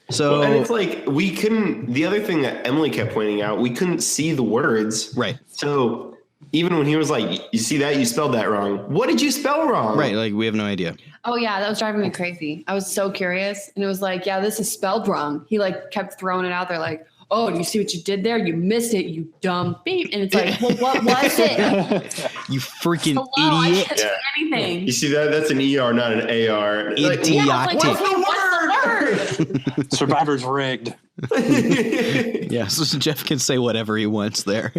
So, and it's like we couldn't. The other thing that Emily kept pointing out, we couldn't see the words. Right. So even when he was like, "You see that? You spelled that wrong. What did you spell wrong?" Right. Like we have no idea. Oh yeah, that was driving me crazy. I was so curious, and it was like, yeah, this is spelled wrong. He like kept throwing it out there, like, oh, do you see what you did there? You missed it, you dumb beep. And it's like, well, what was it? You freaking Hello, idiot. I can't do anything. You see that? That's an ER, not an AR. Idiotic. What's the word? Survivor's rigged. Yeah, so Jeff can say whatever he wants there.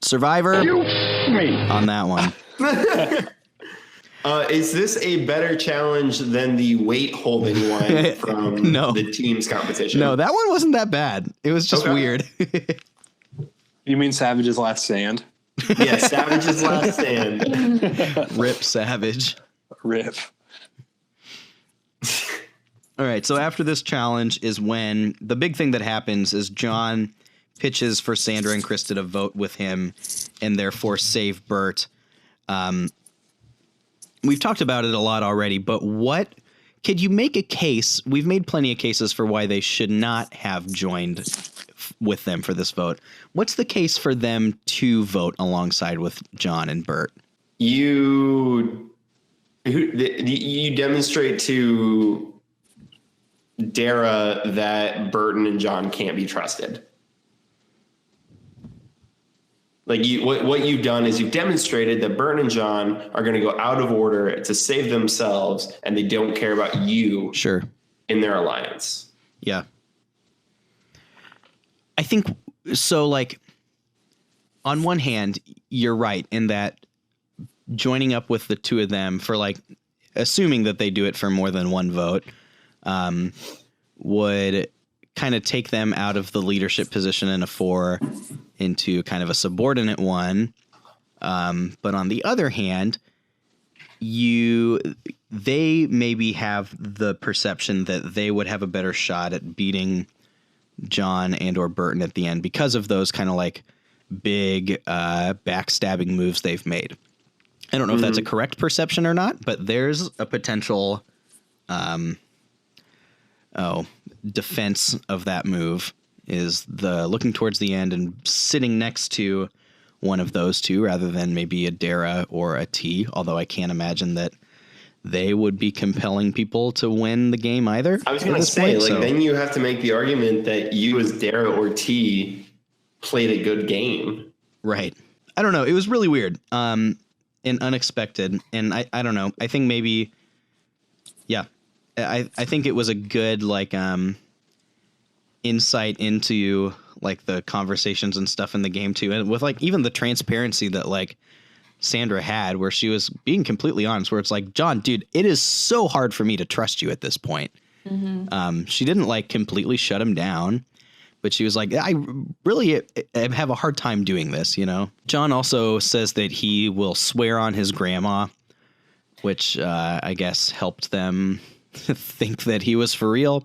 Survivor on that one. Is this a better challenge than the weight holding one from the team's competition? No, that one wasn't that bad. It was just weird. You mean Savage's Last Stand? Yeah, Savage's Last Stand. Rip Savage. Rip. All right, so after this challenge is when the big thing that happens is John pitches for Sandra and Krista to vote with him and therefore save Bert. We've talked about it a lot already, but could you make a case? We've made plenty of cases for why they should not have joined with them for this vote. What's the case for them to vote alongside with John and Bert? You demonstrate to Dara that Burton and John can't be trusted. Like what you've done is you've demonstrated that Burton and John are going to go out of order to save themselves, and they don't care about you. Sure. In their alliance. Yeah. I think so. Like, on one hand, you're right in that joining up with the two of them for like, assuming that they do it for more than one vote, would kind of take them out of the leadership position in a 4 into kind of a subordinate one. But on the other hand, they maybe have the perception that they would have a better shot at beating John and or Burton at the end because of those kind of like big backstabbing moves they've made. I don't know if that's a correct perception or not, but there's a potential defense of that move is the looking towards the end and sitting next to one of those two rather than maybe a Dara or a T, although I can't imagine that they would be compelling people to win the game either. I was going to say, then you have to make the argument that you as Dara or T played a good game. Right. I don't know. It was really weird and unexpected. And I don't know. I think maybe, yeah, I think it was a good like insight into like the conversations and stuff in the game too, and with like even the transparency that like Sandra had, where she was being completely honest, where it's like, John, dude, it is so hard for me to trust you at this point. Mm-hmm. She didn't like completely shut him down, but she was like, I really have a hard time doing this, you know. John also says that he will swear on his grandma, which I guess helped them think that he was for real.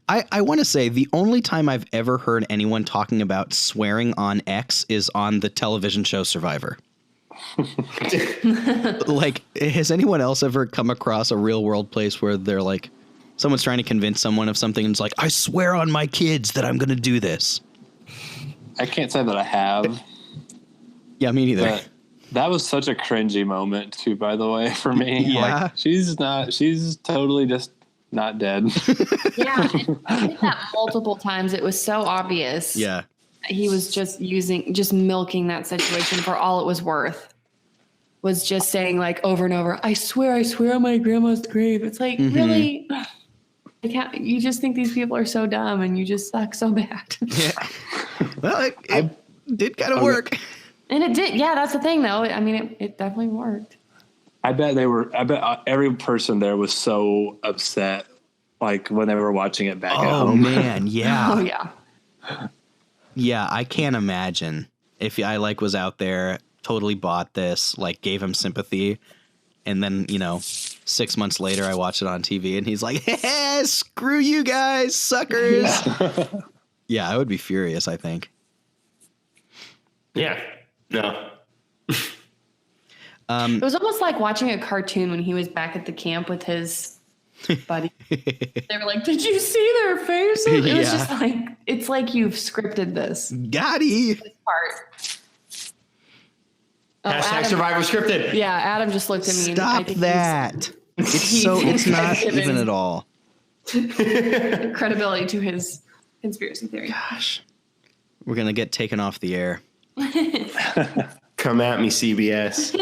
I want to say the only time I've ever heard anyone talking about swearing on X is on the television show Survivor. Like, has anyone else ever come across a real world place where they're like, someone's trying to convince someone of something and it's like, I swear on my kids that I'm going to do this? I can't say that I have. Yeah, me neither. But that was such a cringy moment too, by the way, for me. Yeah. Like, she's totally just not dead. Yeah. I did that multiple times. It was so obvious. Yeah. He was just milking that situation for all it was worth. Was just saying like over and over, I swear on my grandma's grave. It's like, really? I can't, you just think these people are so dumb and you just suck so bad. Yeah. Well, it did kind of work. And it did. Yeah, that's the thing, though. I mean, it definitely worked. I bet every person there was so upset like when they were watching it back at Oh home. man, yeah. Oh yeah. Yeah, I can't imagine if I like was out there, totally bought this, like gave him sympathy, and then, 6 months later I watch it on TV and he's like, hey, screw you guys, suckers. Yeah, I would be furious, I think. Yeah. No. It was almost like watching a cartoon when he was back at the camp with his buddy. They were like, did you see their faces? It was just like, it's like you've scripted this. Gotti. Part. Oh, Hashtag Adam, Survivor scripted. Yeah, Adam just looked at me. Stop and I think that. It's not even at all. credibility to his conspiracy theory. Gosh. We're going to get taken off the air. Come at me, CBS.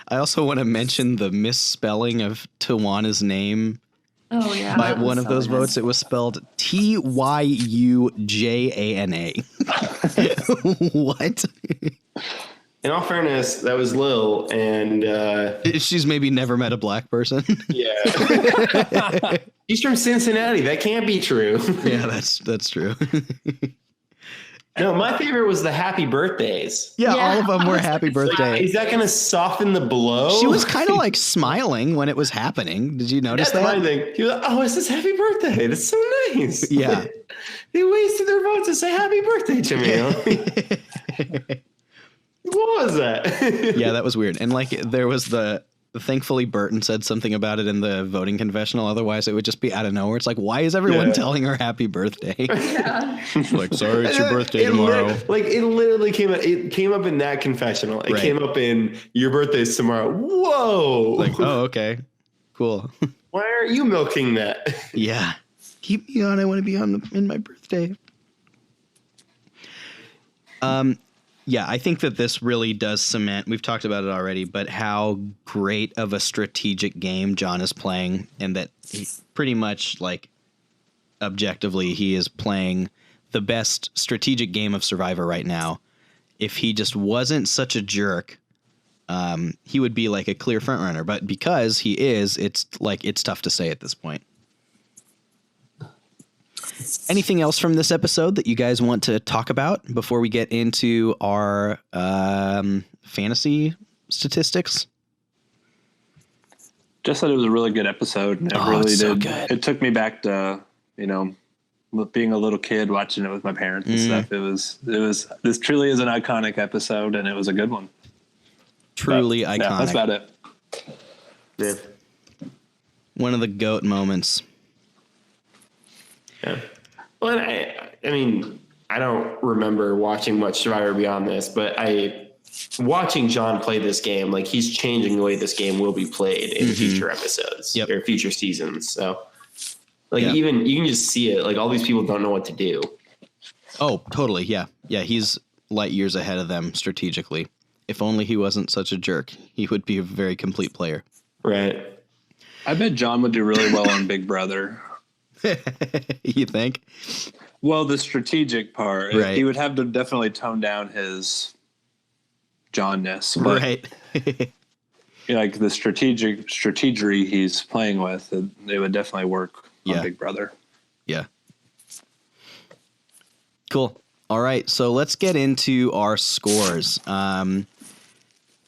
I also want to mention the misspelling of Tawana's name. Oh, yeah. By one of those votes, it was spelled Tyujana. What? In all fairness, that was Lil, and she's maybe never met a black person. Yeah. He's from Cincinnati. That can't be true. Yeah, that's true. No, my favorite was the happy birthdays. Yeah, all of them were happy birthday. Is that going to soften the blow? She was kind of like smiling when it was happening. Did you notice That's that? my thing. He was like, oh, it's his happy birthday. That's so nice. Yeah. They wasted their votes to say happy birthday to me. What was that? Yeah, that was weird. And like there was thankfully Burton said something about it in the voting confessional. Otherwise it would just be out of nowhere. It's like, why is everyone telling her happy birthday? Yeah. Like, sorry, it's your birthday tomorrow. It literally came up. It came up in that confessional. It came up in your birthday's tomorrow. Whoa. Like, oh, okay. Cool. Why aren't you milking that? Yeah. Keep me on. I want to be on in my birthday. Yeah, I think that this really does cement, we've talked about it already, but how great of a strategic game John is playing, and that he pretty much, like, objectively, he is playing the best strategic game of Survivor right now. If he just wasn't such a jerk, he would be like a clear front runner. But because he is, it's tough to say at this point. Anything else from this episode that you guys want to talk about before we get into our fantasy statistics? Just that it was a really good episode. And it really did. Good. It took me back to, being a little kid watching it with my parents and stuff. This truly is an iconic episode, and it was a good one. Truly iconic. Yeah, that's about it. Yeah. One of the GOAT moments. Yeah. Well, I mean, I don't remember watching much Survivor beyond this, but watching John play this game, like he's changing the way this game will be played in future episodes or future seasons. So even you can just see it. Like all these people don't know what to do. Oh, totally. Yeah. Yeah. He's light years ahead of them strategically. If only he wasn't such a jerk, he would be a very complete player. Right. I bet John would do really well on Big Brother. You think? Well, the strategic part, right. He would have to definitely tone down his Johnness, but right? like the strategery he's playing with, it would definitely work on Big Brother. Yeah. Cool. All right, so let's get into our scores.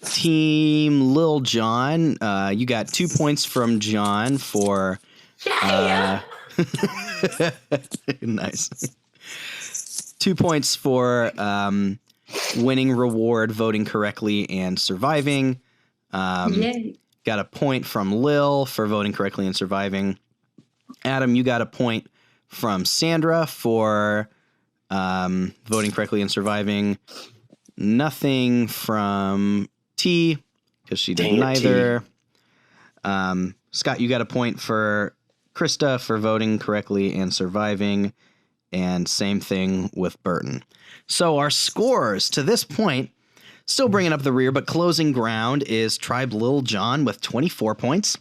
Team Lil John, you got 2 points from John for. Nice. 2 points for winning reward, voting correctly, and surviving. Yay. Got a point from Lil for voting correctly and surviving. Adam, you got a point from Sandra for voting correctly and surviving. Nothing from T because she did neither. Scott, you got a point for Krista for voting correctly and surviving, and same thing with Burton. So our scores to this point, still bringing up the rear, but closing ground is Tribe Lil John with 24 points.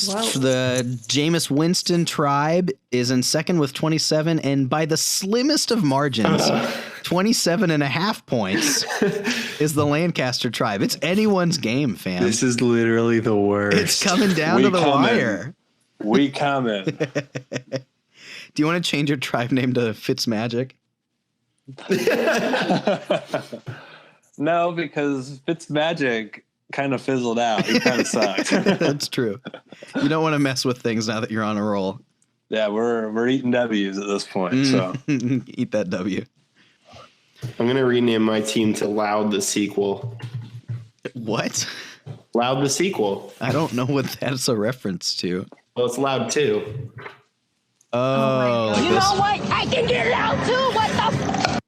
Wow. The Jameis Winston Tribe is in second with 27, and by the slimmest of margins, 27.5 points is the Lancaster Tribe. It's anyone's game, fam. This is literally the worst. It's coming down to the wire. We coming. Do you want to change your tribe name to Fitzmagic? No, because Fitzmagic kind of fizzled out. He kind of sucked. That's true. You don't want to mess with things now that you're on a roll. Yeah, we're eating W's at this point. So eat that W. I'm gonna rename my team to Loud the Sequel. What? Loud the Sequel. I don't know what that's a reference to. Well, it's Loud too. Oh, like You know what? I can get loud too. What the?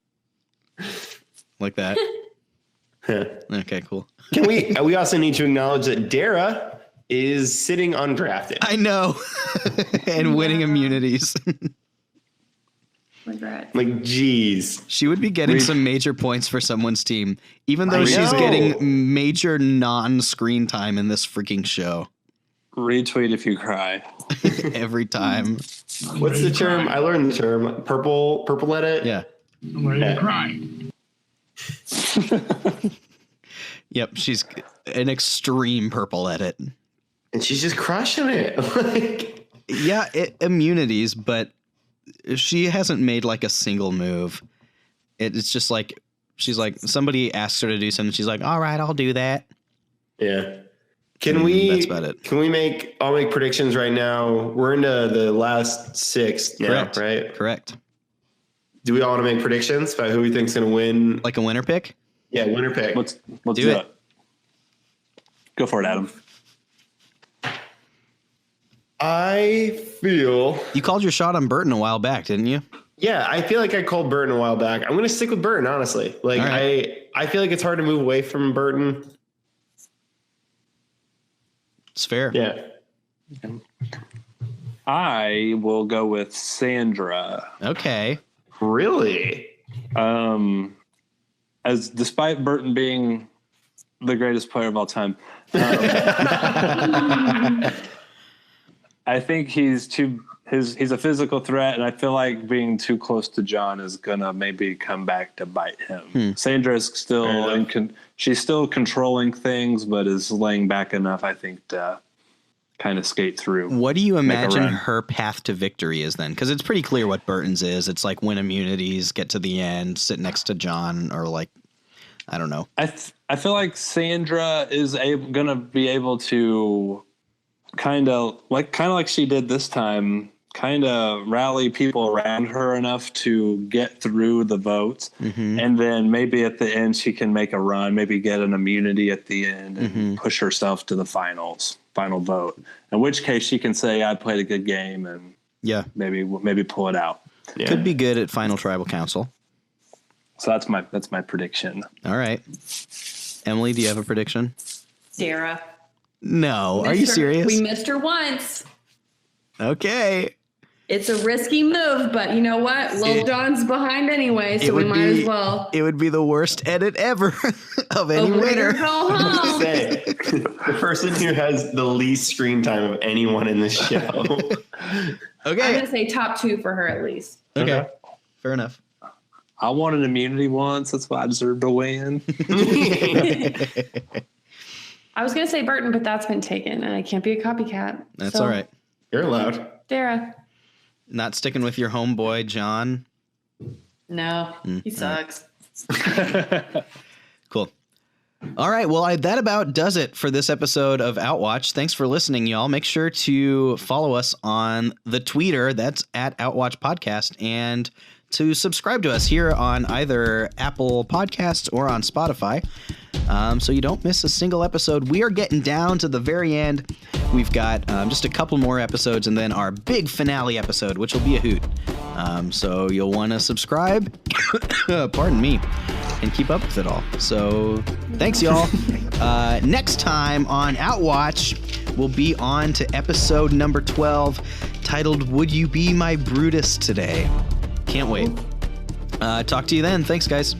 like that. Okay, cool. Can we also need to acknowledge that Dara is sitting undrafted. I know. And winning immunities. Regret. Like, geez. She would be getting some major points for someone's team, even though she's getting major non-screen time in this freaking show. Retweet if you cry. Every time. What's the term? I learned the term. Purple edit? Yeah. I'm ready to cry. Yep, she's an extreme purple edit. And she's just crushing it. Like, yeah, immunities, but she hasn't made like a single move. It's just like she's like somebody asks her to do something, she's like, "All right, I'll do that." yeah. That's about it. I'll make predictions right now. We're into the last 6 now, Correct. right? Correct. Do we all want to make predictions about who we think's going to win? Like a winner pick? Yeah, winner pick. Let's do it. Go for it, Adam. I feel... You called your shot on Burton a while back, didn't you? Yeah, I feel like I called Burton a while back. I'm going to stick with Burton, honestly. Like, right. I feel like it's hard to move away from Burton. It's fair. Yeah. I will go with Sandra. Okay. Really? As despite Burton being the greatest player of all time, I think he's a physical threat, and I feel like being too close to John is gonna maybe come back to bite him. Sandra is still she's still controlling things, but is laying back enough, I think, to kind of skate through. What do you imagine her path to victory is then? Because it's pretty clear what Burton's is. It's like win immunities, get to the end, sit next to John, or like, I don't know. I feel like Sandra is gonna be able to kind of like she did this time, kind of rally people around her enough to get through the votes. Mm-hmm. And then maybe at the end she can make a run, maybe get an immunity at the end and push herself to the final vote. In which case she can say, I played a good game, and maybe pull it out. Yeah. Could be good at final tribal council. So that's my prediction. All right. Emily, do you have a prediction? Sarah. No. Are you serious? We missed her once. Okay. It's a risky move, but you know what? Lil John's behind anyway, so we might as well. It would be the worst edit ever of any winner. Go home. Say, the person who has the least screen time of anyone in this show. Okay. I'm going to say top 2 for her at least. Okay. Fair enough. I won an immunity once. That's why I deserve to win. I was going to say Burton, but that's been taken, and I can't be a copycat. That's all right. You're allowed. Sarah. Not sticking with your homeboy, John? No, he sucks. Cool. All right. Well, that about does it for this episode of Outwatch. Thanks for listening, y'all. Make sure to follow us on the Twitter. That's at Outwatch Podcast. And to subscribe to us here on either Apple Podcasts or on Spotify, so you don't miss a single episode. We are getting down to the very end. We've got just a couple more episodes and then our big finale episode, which will be a hoot. So you'll want to subscribe, pardon me, and keep up with it all. So thanks, y'all. Next time on Outwatch, we'll be on to episode number 12, titled Would You Be My Brutus Today? Can't wait. Talk to you then. Thanks, guys.